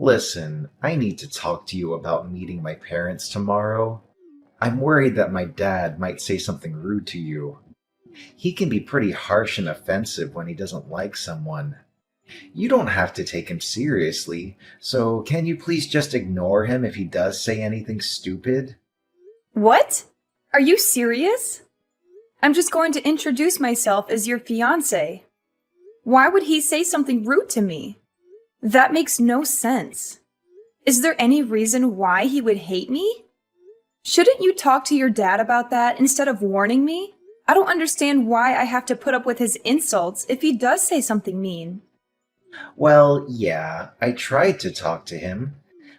Listen, I need to talk to you about meeting my parents tomorrow. I'm worried that my dad might say something rude to you. He can be pretty harsh and offensive when he doesn't like someone. You don't have to take him seriously, so can you please just ignore him if he does say anything stupid? What? Are you serious? I'm just going to introduce myself as your fiancé. Why would he say something rude to me? That makes no sense. Is there any reason why he would hate me? Shouldn't you talk to your dad about that instead of warning me? I don't understand why I have to put up with his insults if he does say something mean. Well, yeah, I tried to talk to him,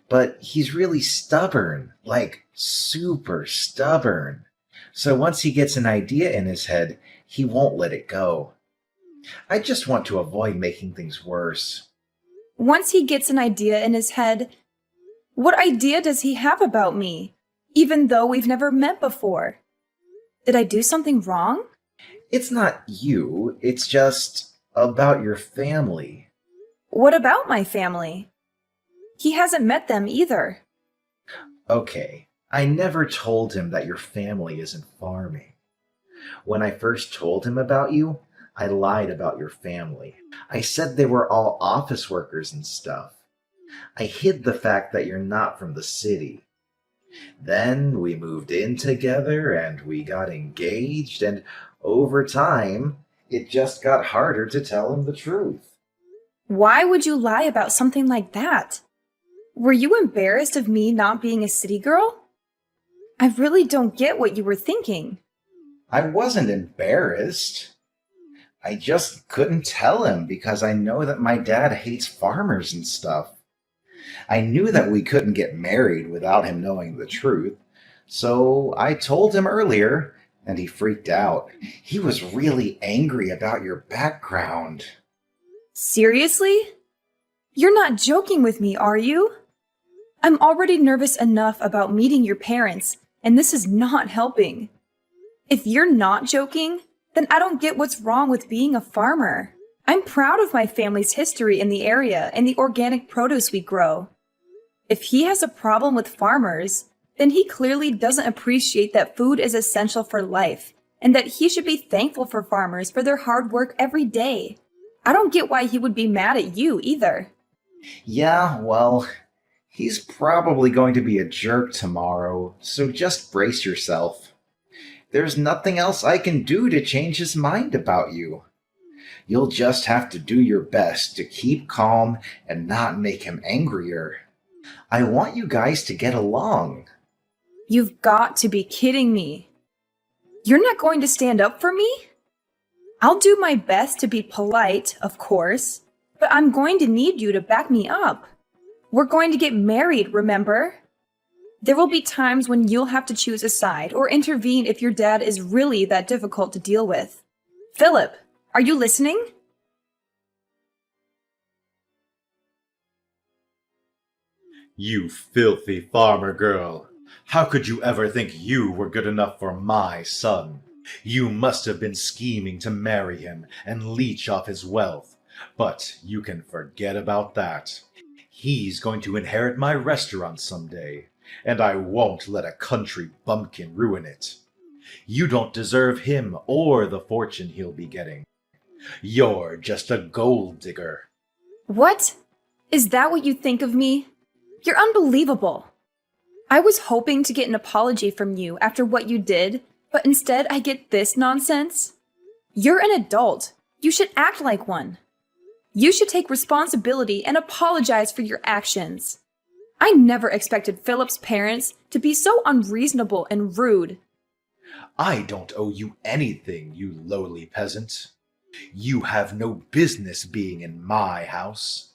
but he's really stubborn, like super stubborn. So once he gets an idea in his head, he won't let it go. I just want to avoid making things worse. Once he gets an idea in his head, what idea does he have about me, even though we've never met before? Did I do something wrong? It's not you, it's just about your family. What about my family? He hasn't met them either. Okay, I never told him that your family isn't farming. When I first told him about you, I lied about your family. I said they were all office workers and stuff. I hid the fact that you're not from the city. Then we moved in together and we got engaged, and over time, it just got harder to tell him the truth. Why would you lie about something like that? Were you embarrassed of me not being a city girl? I really don't get what you were thinking. I wasn't embarrassed. I just couldn't tell him because I know that my dad hates farmers and stuff. I knew that we couldn't get married without him knowing the truth, so I told him earlier, and he freaked out. He was really angry about your background. Seriously? You're not joking with me, are you? I'm already nervous enough about meeting your parents, and this is not helping. If you're not joking, then I don't get what's wrong with being a farmer. I'm proud of my family's history in the area and the organic produce we grow. If he has a problem with farmers, then he clearly doesn't appreciate that food is essential for life and that he should be thankful for farmers for their hard work every day. I don't get why he would be mad at you either. Yeah, well, he's probably going to be a jerk tomorrow, so just brace yourself. There's nothing else I can do to change his mind about you. You'll just have to do your best to keep calm and not make him angrier. I want you guys to get along. You've got to be kidding me. You're not going to stand up for me? I'll do my best to be polite, of course, but I'm going to need you to back me up. We're going to get married, remember? There will be times when you'll have to choose a side or intervene if your dad is really that difficult to deal with. Philip, are you listening? You filthy farmer girl! How could you ever think you were good enough for my son? You must have been scheming to marry him and leech off his wealth. But you can forget about that. He's going to inherit my restaurant someday, and I won't let a country bumpkin ruin it. You don't deserve him or the fortune he'll be getting. You're just a gold digger. What? Is that what you think of me? You're unbelievable. I was hoping to get an apology from you after what you did, but instead I get this nonsense. You're an adult. You should act like one. You should take responsibility and apologize for your actions. I never expected Philip's parents to be so unreasonable and rude. I don't owe you anything, you lowly peasant. You have no business being in my house.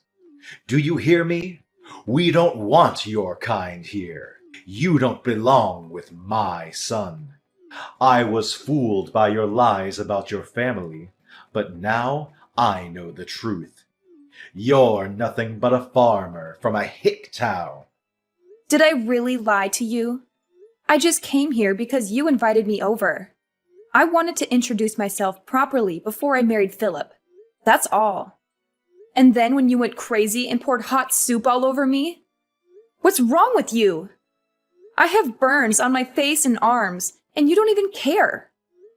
Do you hear me? We don't want your kind here. You don't belong with my son. I was fooled by your lies about your family, but now I know the truth. You're nothing but a farmer from a hick town. Did I really lie to you? I just came here because you invited me over. I wanted to introduce myself properly before I married Philip. That's all. And then when you went crazy and poured hot soup all over me? What's wrong with you? I have burns on my face and arms, and you don't even care.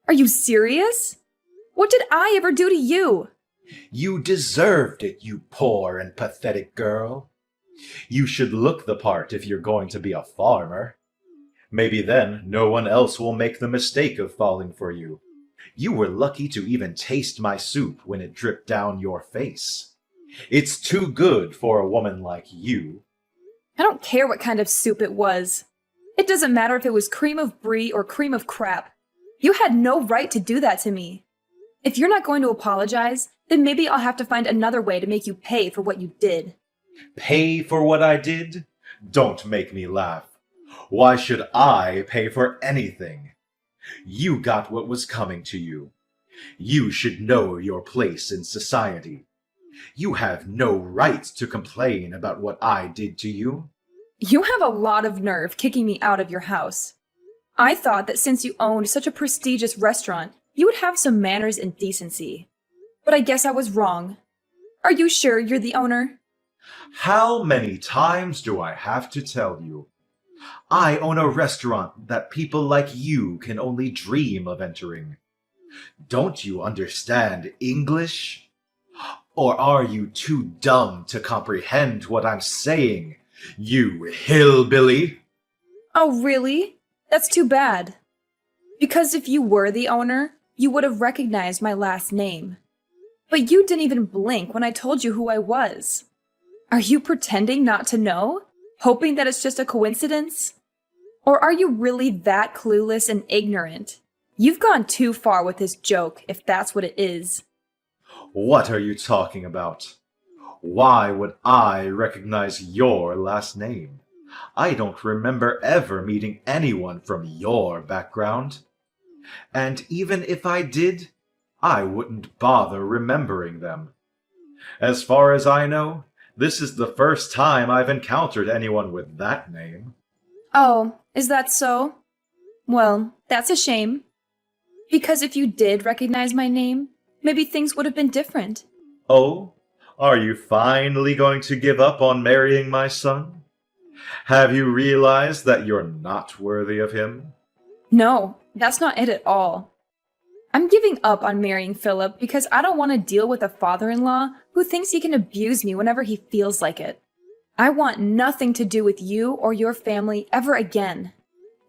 Are you serious? What did I ever do to you? You deserved it, you poor and pathetic girl. You should look the part if you're going to be a farmer. Maybe then no one else will make the mistake of falling for you. You were lucky to even taste my soup when it dripped down your face. It's too good for a woman like you. I don't care what kind of soup it was. It doesn't matter if it was cream of brie or cream of crap. You had no right to do that to me. If you're not going to apologize, then maybe I'll have to find another way to make you pay for what you did. Pay for what I did? Don't make me laugh. Why should I pay for anything? You got what was coming to you. You should know your place in society. You have no right to complain about what I did to you. You have a lot of nerve kicking me out of your house. I thought that since you owned such a prestigious restaurant, you would have some manners and decency. But I guess I was wrong. Are you sure you're the owner? How many times do I have to tell you? I own a restaurant that people like you can only dream of entering. Don't you understand English? Or are you too dumb to comprehend what I'm saying, you hillbilly? Oh, really? That's too bad. Because if you were the owner, you would have recognized my last name. But you didn't even blink when I told you who I was. Are you pretending not to know? Hoping that it's just a coincidence? Or are you really that clueless and ignorant? You've gone too far with this joke, if that's what it is. What are you talking about? Why would I recognize your last name? I don't remember ever meeting anyone from your background. And even if I did, I wouldn't bother remembering them. As far as I know, this is the first time I've encountered anyone with that name. Oh, is that so? Well, that's a shame. Because if you did recognize my name, maybe things would have been different. Oh, are you finally going to give up on marrying my son? Have you realized that you're not worthy of him? No, that's not it at all. I'm giving up on marrying Philip because I don't want to deal with a father-in-law who thinks he can abuse me whenever he feels like it. I want nothing to do with you or your family ever again.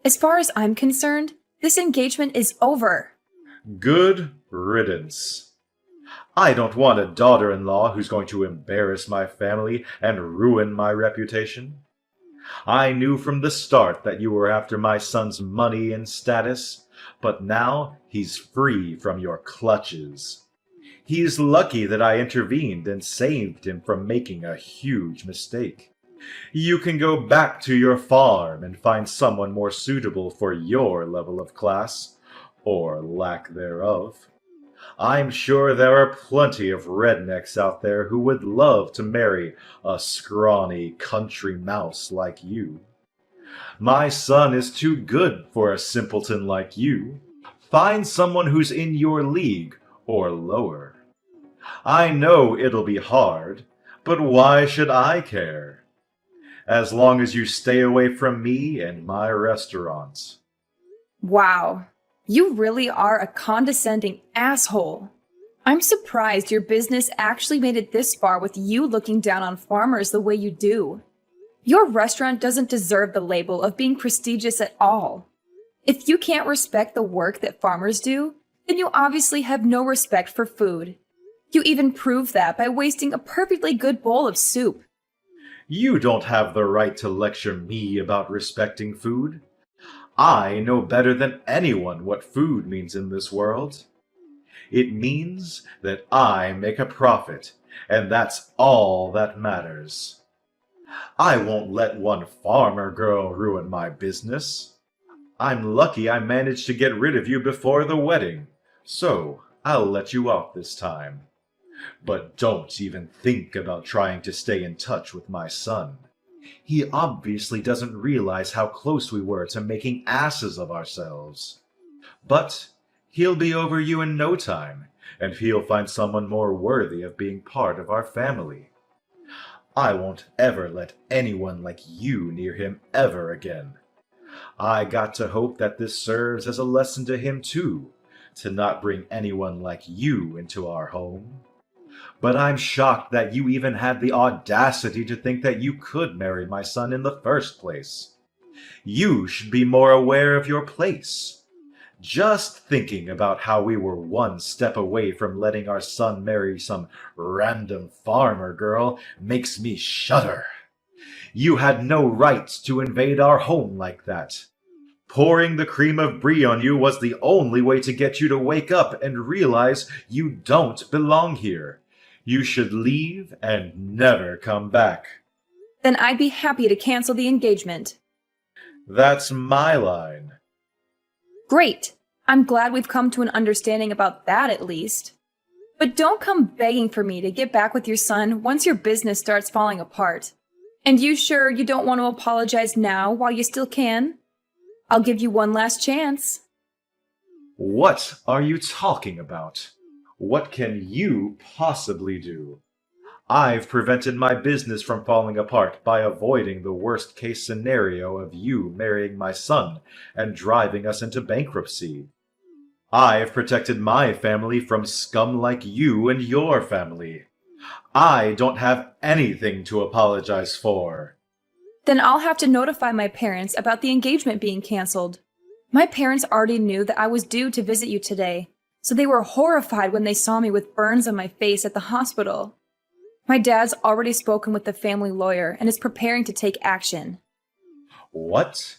As far as I'm concerned, this engagement is over. Good riddance. I don't want a daughter-in-law who's going to embarrass my family and ruin my reputation. I knew from the start that you were after my son's money and status, but now he's free from your clutches. He's lucky that I intervened and saved him from making a huge mistake. You can go back to your farm and find someone more suitable for your level of class, or lack thereof. I'm sure there are plenty of rednecks out there who would love to marry a scrawny country mouse like you. My son is too good for a simpleton like you. Find someone who's in your league or lower. I know it'll be hard, but why should I care? As long as you stay away from me and my restaurants. Wow, you really are a condescending asshole. I'm surprised your business actually made it this far with you looking down on farmers the way you do. Your restaurant doesn't deserve the label of being prestigious at all. If you can't respect the work that farmers do, then you obviously have no respect for food. You even prove that by wasting a perfectly good bowl of soup. You don't have the right to lecture me about respecting food. I know better than anyone what food means in this world. It means that I make a profit, and that's all that matters. I won't let one farmer girl ruin my business. I'm lucky I managed to get rid of you before the wedding, so I'll let you off this time. But don't even think about trying to stay in touch with my son. He obviously doesn't realize how close we were to making asses of ourselves. But he'll be over you in no time, and he'll find someone more worthy of being part of our family. I won't ever let anyone like you near him ever again. I got to hope that this serves as a lesson to him too, to not bring anyone like you into our home. But I'm shocked that you even had the audacity to think that you could marry my son in the first place. You should be more aware of your place. Just thinking about how we were one step away from letting our son marry some random farmer girl makes me shudder. You had no right to invade our home like that. Pouring the cream of brie on you was the only way to get you to wake up and realize you don't belong here. You should leave and never come back. Then I'd be happy to cancel the engagement. That's my line. Great. I'm glad we've come to an understanding about that at least. But don't come begging for me to get back with your son once your business starts falling apart. And you sure you don't want to apologize now while you still can? I'll give you one last chance. What are you talking about? What can you possibly do? I've prevented my business from falling apart by avoiding the worst case scenario of you marrying my son and driving us into bankruptcy. I've protected my family from scum like you and your family. I don't have anything to apologize for. Then I'll have to notify my parents about the engagement being canceled. My parents already knew that I was due to visit you today, so they were horrified when they saw me with burns on my face at the hospital. My dad's already spoken with the family lawyer and is preparing to take action. What?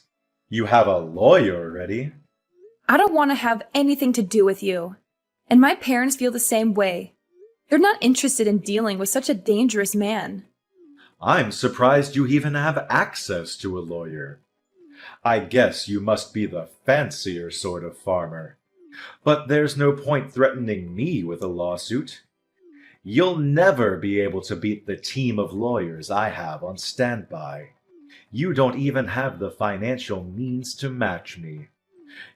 You have a lawyer already? I don't want to have anything to do with you. And my parents feel the same way. They're not interested in dealing with such a dangerous man. I'm surprised you even have access to a lawyer. I guess you must be the fancier sort of farmer. But there's no point threatening me with a lawsuit. You'll never be able to beat the team of lawyers I have on standby. You don't even have the financial means to match me.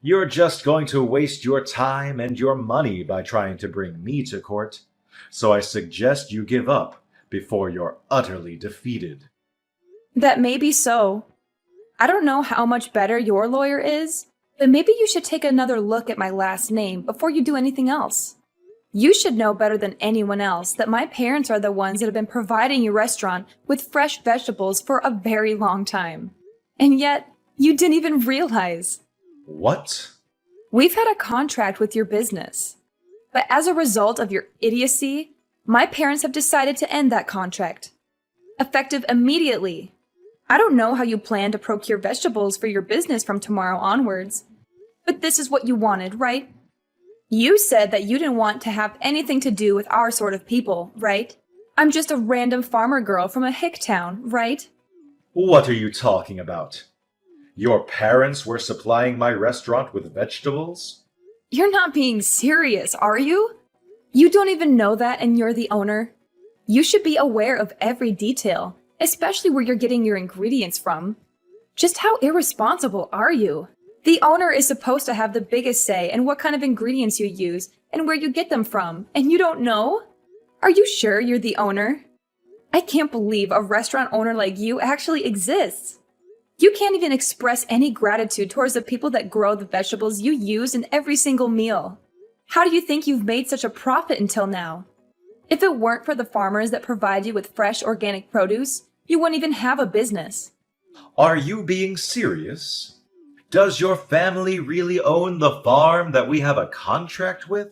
You're just going to waste your time and your money by trying to bring me to court, so I suggest you give up before you're utterly defeated. That may be so. I don't know how much better your lawyer is, but maybe you should take another look at my last name before you do anything else. You should know better than anyone else that my parents are the ones that have been providing your restaurant with fresh vegetables for a very long time. And yet, you didn't even realize. What? We've had a contract with your business. But as a result of your idiocy, my parents have decided to end that contract. Effective immediately. I don't know how you plan to procure vegetables for your business from tomorrow onwards, but this is what you wanted, right? You said that you didn't want to have anything to do with our sort of people, right? I'm just a random farmer girl from a hick town, right? What are you talking about? Your parents were supplying my restaurant with vegetables? You're not being serious, are you? You don't even know that and you're the owner. You should be aware of every detail, especially where you're getting your ingredients from. Just how irresponsible are you? The owner is supposed to have the biggest say in what kind of ingredients you use and where you get them from, and you don't know? Are you sure you're the owner? I can't believe a restaurant owner like you actually exists. You can't even express any gratitude towards the people that grow the vegetables you use in every single meal. How do you think you've made such a profit until now? If it weren't for the farmers that provide you with fresh organic produce, you wouldn't even have a business. Are you being serious? Does your family really own the farm that we have a contract with?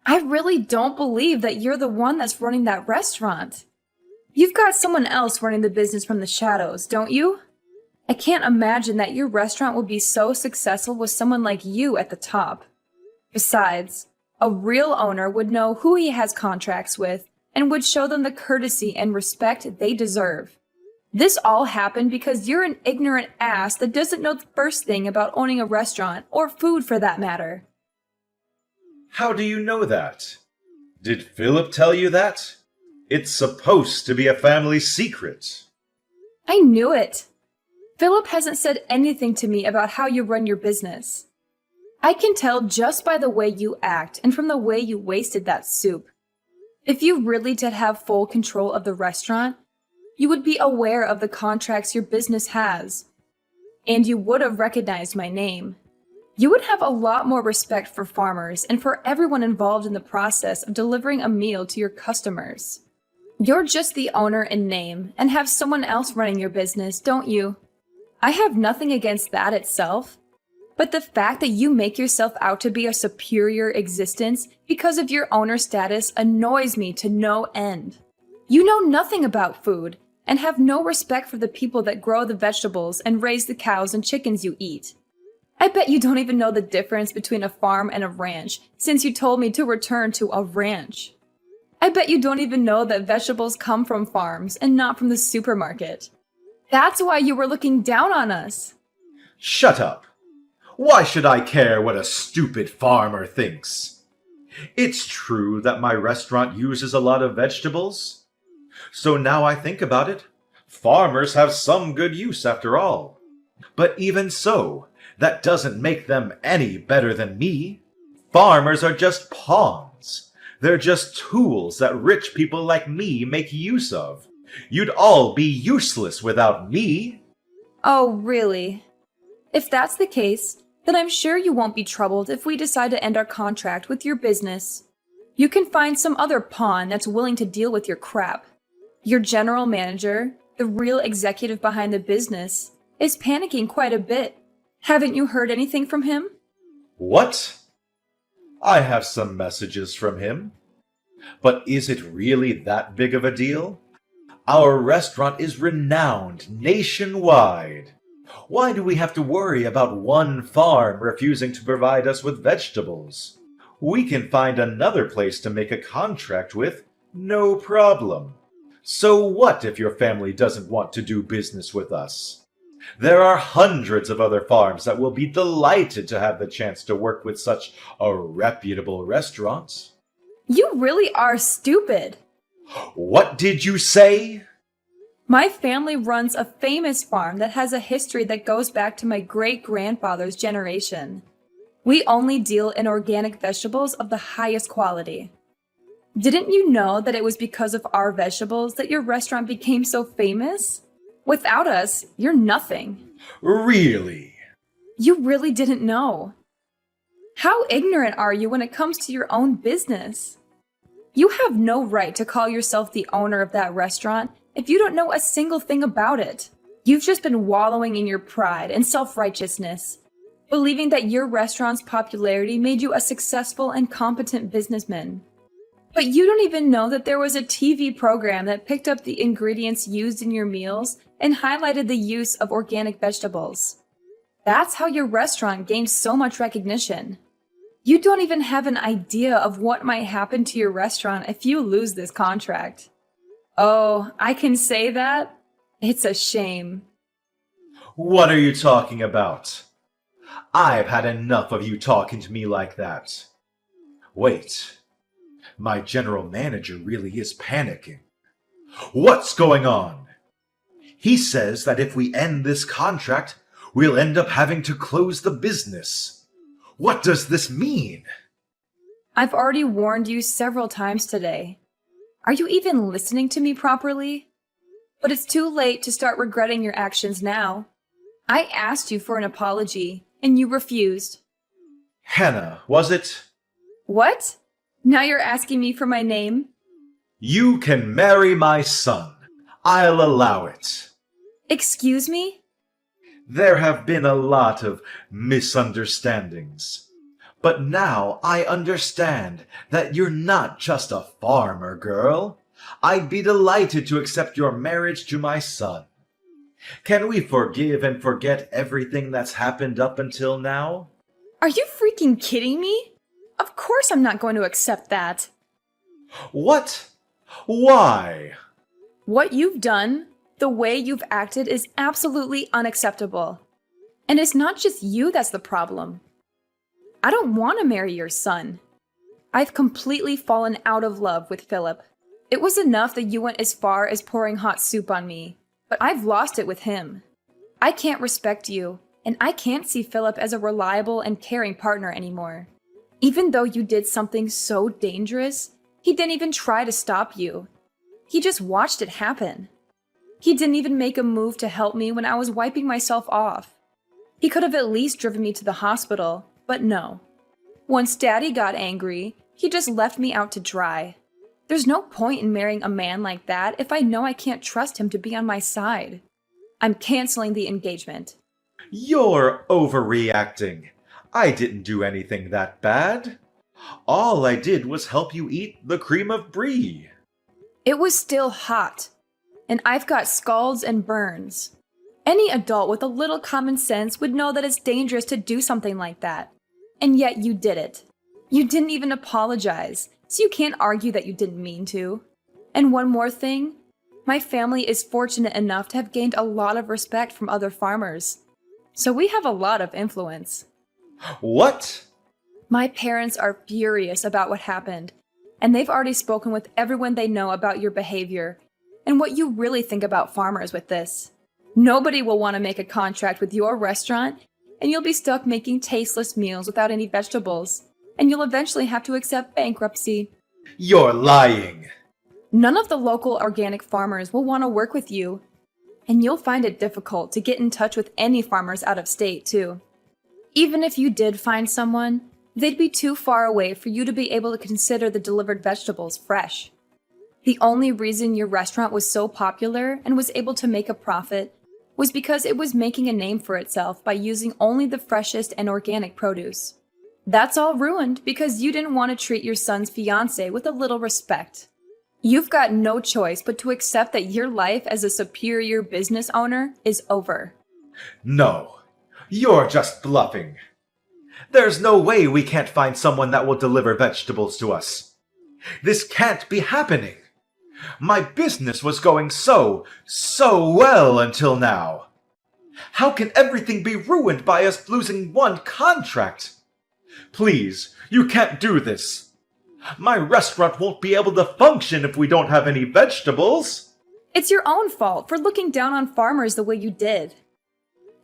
I really don't believe that you're the one that's running that restaurant. You've got someone else running the business from the shadows, don't you? I can't imagine that your restaurant would be so successful with someone like you at the top. Besides, a real owner would know who he has contracts with and would show them the courtesy and respect they deserve. This all happened because you're an ignorant ass that doesn't know the first thing about owning a restaurant, or food for that matter. How do you know that? Did Philip tell you that? It's supposed to be a family secret. I knew it. Philip hasn't said anything to me about how you run your business. I can tell just by the way you act and from the way you wasted that soup. If you really did have full control of the restaurant, you would be aware of the contracts your business has. And you would have recognized my name. You would have a lot more respect for farmers and for everyone involved in the process of delivering a meal to your customers. You're just the owner in name and have someone else running your business, don't you? I have nothing against that itself. But the fact that you make yourself out to be a superior existence because of your owner status annoys me to no end. You know nothing about food and have no respect for the people that grow the vegetables and raise the cows and chickens you eat. I bet you don't even know the difference between a farm and a ranch since you told me to return to a ranch. I bet you don't even know that vegetables come from farms and not from the supermarket. That's why you were looking down on us. Shut up! Why should I care what a stupid farmer thinks? It's true that my restaurant uses a lot of vegetables. So now I think about it, farmers have some good use after all. But even so, that doesn't make them any better than me. Farmers are just pawns. They're just tools that rich people like me make use of. You'd all be useless without me. Oh, really? If that's the case, then I'm sure you won't be troubled if we decide to end our contract with your business. You can find some other pawn that's willing to deal with your crap. Your general manager, the real executive behind the business, is panicking quite a bit. Haven't you heard anything from him? What? I have some messages from him. But is it really that big of a deal? Our restaurant is renowned nationwide. Why do we have to worry about one farm refusing to provide us with vegetables? We can find another place to make a contract with, no problem. So what if your family doesn't want to do business with us? There are hundreds of other farms that will be delighted to have the chance to work with such a reputable restaurant. You really are stupid. What did you say? My family runs a famous farm that has a history that goes back to my great-grandfather's generation. We only deal in organic vegetables of the highest quality. Didn't you know that it was because of our vegetables that your restaurant became so famous? Without us, you're nothing. Really? You really didn't know. How ignorant are you when it comes to your own business? You have no right to call yourself the owner of that restaurant if you don't know a single thing about it. You've just been wallowing in your pride and self-righteousness, believing that your restaurant's popularity made you a successful and competent businessman. But you don't even know that there was a TV program that picked up the ingredients used in your meals and highlighted the use of organic vegetables. That's how your restaurant gained so much recognition. You don't even have an idea of what might happen to your restaurant if you lose this contract. Oh, I can say that? It's a shame. What are you talking about? I've had enough of you talking to me like that. Wait, my general manager really is panicking. What's going on? He says that if we end this contract, we'll end up having to close the business. What does this mean? I've already warned you several times today. Are you even listening to me properly? But it's too late to start regretting your actions now. I asked you for an apology, and you refused. Hannah, was it? What? Now you're asking me for my name? You can marry my son. I'll allow it. Excuse me? There have been a lot of misunderstandings. But now I understand that you're not just a farmer girl. I'd be delighted to accept your marriage to my son. Can we forgive and forget everything that's happened up until now? Are you freaking kidding me? Of course I'm not going to accept that. What? Why? What you've done, the way you've acted is absolutely unacceptable. And it's not just you that's the problem. I don't want to marry your son. I've completely fallen out of love with Philip. It was enough that you went as far as pouring hot soup on me, but I've lost it with him. I can't respect you, and I can't see Philip as a reliable and caring partner anymore. Even though you did something so dangerous, he didn't even try to stop you. He just watched it happen. He didn't even make a move to help me when I was wiping myself off. He could have at least driven me to the hospital, but no. Once Daddy got angry, he just left me out to dry. There's no point in marrying a man like that if I know I can't trust him to be on my side. I'm canceling the engagement. You're overreacting. I didn't do anything that bad. All I did was help you eat the cream of brie. It was still hot, and I've got scalds and burns. Any adult with a little common sense would know that it's dangerous to do something like that. And yet you did it. You didn't even apologize, so you can't argue that you didn't mean to. And one more thing, my family is fortunate enough to have gained a lot of respect from other farmers. So we have a lot of influence. What? My parents are furious about what happened, and they've already spoken with everyone they know about your behavior and what you really think about farmers with this. Nobody will want to make a contract with your restaurant, and you'll be stuck making tasteless meals without any vegetables, and you'll eventually have to accept bankruptcy. You're lying. None of the local organic farmers will want to work with you, and you'll find it difficult to get in touch with any farmers out of state, too. Even if you did find someone, they'd be too far away for you to be able to consider the delivered vegetables fresh. The only reason your restaurant was so popular and was able to make a profit was because it was making a name for itself by using only the freshest and organic produce. That's all ruined because you didn't want to treat your son's fiancé with a little respect. You've got no choice but to accept that your life as a superior business owner is over. No, you're just bluffing. There's no way we can't find someone that will deliver vegetables to us. This can't be happening. My business was going so well until now. How can everything be ruined by us losing one contract? Please, you can't do this. My restaurant won't be able to function if we don't have any vegetables. It's your own fault for looking down on farmers the way you did.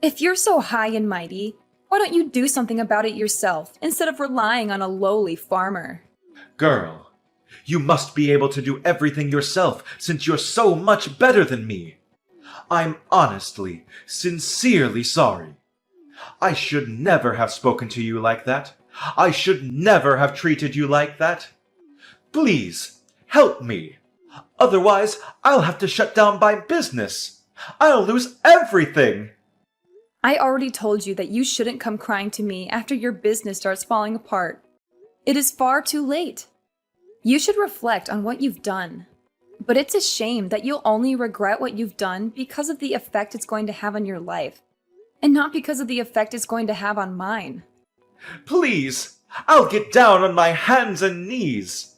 If you're so high and mighty, why don't you do something about it yourself instead of relying on a lowly farmer? Girl, you must be able to do everything yourself since you're so much better than me. I'm honestly, sincerely sorry. I should never have spoken to you like that. I should never have treated you like that. Please, help me. Otherwise, I'll have to shut down my business. I'll lose everything. I already told you that you shouldn't come crying to me after your business starts falling apart. It is far too late. You should reflect on what you've done. But it's a shame that you'll only regret what you've done because of the effect it's going to have on your life, and not because of the effect it's going to have on mine. Please, I'll get down on my hands and knees.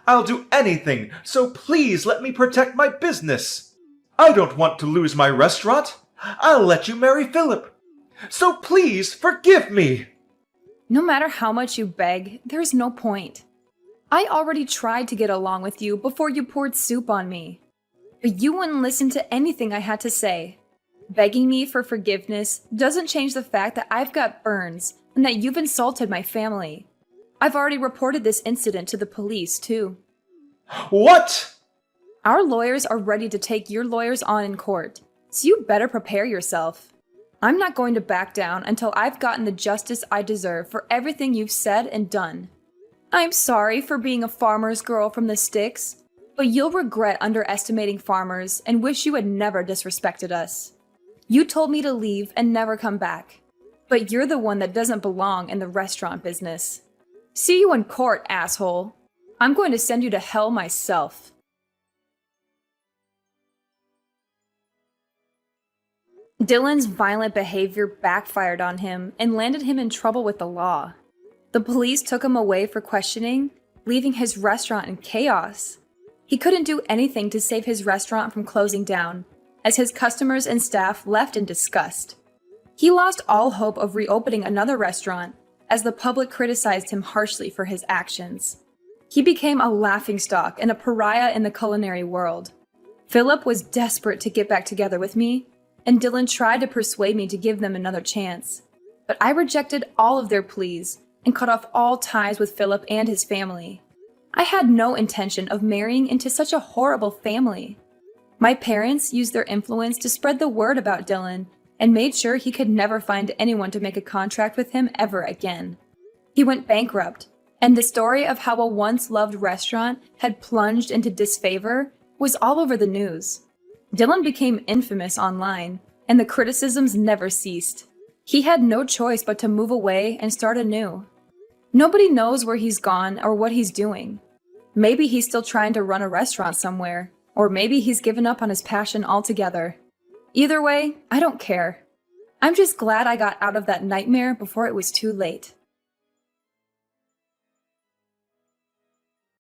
I'll do anything, so please let me protect my business. I don't want to lose my restaurant. I'll let you marry Philip. So please forgive me. No matter how much you beg, there's no point. I already tried to get along with you before you poured soup on me. But you wouldn't listen to anything I had to say. Begging me for forgiveness doesn't change the fact that I've got burns and that you've insulted my family. I've already reported this incident to the police, too. What? Our lawyers are ready to take your lawyers on in court, so you better prepare yourself. I'm not going to back down until I've gotten the justice I deserve for everything you've said and done. I'm sorry for being a farmer's girl from the sticks, but you'll regret underestimating farmers and wish you had never disrespected us. You told me to leave and never come back, but you're the one that doesn't belong in the restaurant business. See you in court, asshole. I'm going to send you to hell myself. Dylan's violent behavior backfired on him and landed him in trouble with the law. The police took him away for questioning, leaving his restaurant in chaos. He couldn't do anything to save his restaurant from closing down, as his customers and staff left in disgust. He lost all hope of reopening another restaurant, as the public criticized him harshly for his actions. He became a laughingstock and a pariah in the culinary world. Philip was desperate to get back together with me, and Dylan tried to persuade me to give them another chance. But I rejected all of their pleas and cut off all ties with Philip and his family. I had no intention of marrying into such a horrible family. My parents used their influence to spread the word about Dylan and made sure he could never find anyone to make a contract with him ever again. He went bankrupt, and the story of how a once-loved restaurant had plunged into disfavor was all over the news. Dylan became infamous online, and the criticisms never ceased. He had no choice but to move away and start anew. Nobody knows where he's gone or what he's doing. Maybe he's still trying to run a restaurant somewhere, or maybe he's given up on his passion altogether. Either way, I don't care. I'm just glad I got out of that nightmare before it was too late.